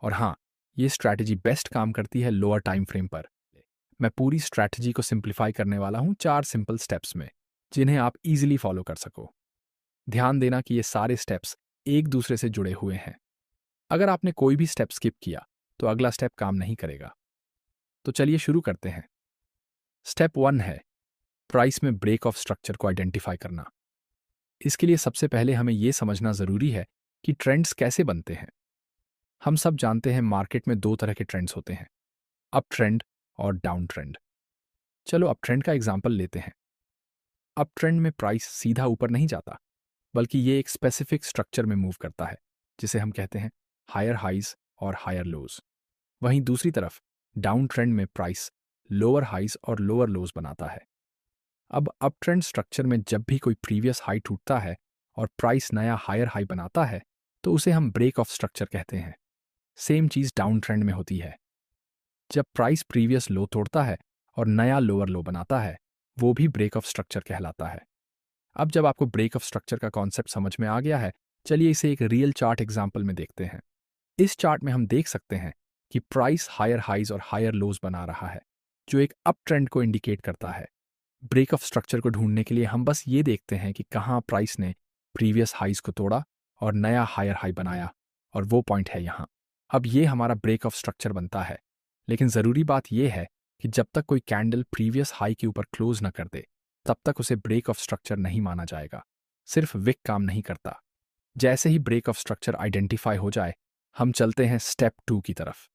और हाँ, ये स्ट्रैटेजी बेस्ट काम करती है लोअर टाइम फ्रेम पर। मैं पूरी स्ट्रैटेजी को सिंप्लीफाई करने वाला हूँ 4 सिंपल स्टेप्स में, जिन्हें आप इजीली फॉलो कर सको। ध्यान देना कि ये सारे स्टेप्स एक दूसरे से जुड़े हुए हैं। अगर आपने कोई भी स्टेप स्किप किया, तो अगला स्टेप काम नहीं करेगा। तो चलिए शुरू करते हैं। स्टेप 1 है प्राइस में ब्रेक ऑफ स्ट्रक्चर को आइडेंटिफाई करना। इसके लिए सबसे पहले हमें यह समझना जरूरी है कि ट्रेंड्स कैसे बनते हैं। हम सब जानते हैं मार्केट में 2 तरह के ट्रेंड्स होते हैं, अप ट्रेंड और डाउन ट्रेंड। चलो अप ट्रेंड का एग्जाम्पल लेते हैं। अप ट्रेंड में प्राइस सीधा ऊपर नहीं जाता, बल्कि ये एक स्पेसिफिक स्ट्रक्चर में मूव करता है, जिसे हम कहते हैं हायर हाइज और हायर लोज। वहीं दूसरी तरफ डाउन ट्रेंड में प्राइस लोअर हाइज और लोअर लोज बनाता है। अब अप ट्रेंड स्ट्रक्चर में जब भी कोई प्रीवियस हाई टूटता है और प्राइस नया हायर हाई बनाता है, तो उसे हम ब्रेक ऑफ स्ट्रक्चर कहते हैं। सेम चीज डाउन ट्रेंड में होती है। जब प्राइस प्रीवियस लो तोड़ता है और नया लोअर लो बनाता है, वो भी ब्रेक ऑफ स्ट्रक्चर कहलाता है। अब जब आपको ब्रेक ऑफ स्ट्रक्चर का कॉन्सेप्ट समझ में आ गया है, चलिए इसे एक रियल चार्ट एग्जाम्पल में देखते हैं। इस चार्ट में हम देख सकते हैं कि प्राइस हायर हाइज और हायर लोज बना रहा है, जो एक अप ट्रेंड को इंडिकेट करता है। ब्रेक ऑफ स्ट्रक्चर को ढूंढने के लिए हम बस ये देखते हैं कि कहाँ प्राइस ने प्रीवियस हाइज को तोड़ा और नया हायर हाई बनाया, और वो पॉइंट है यहाँ। अब ये हमारा ब्रेक ऑफ स्ट्रक्चर बनता है। लेकिन ज़रूरी बात यह है कि जब तक कोई कैंडल प्रीवियस हाई के ऊपर क्लोज न कर दे, तब तक उसे ब्रेक ऑफ स्ट्रक्चर नहीं माना जाएगा। सिर्फ विक काम नहीं करता। जैसे ही ब्रेक ऑफ स्ट्रक्चर आइडेंटिफाई हो जाए, हम चलते हैं स्टेप 2 की तरफ।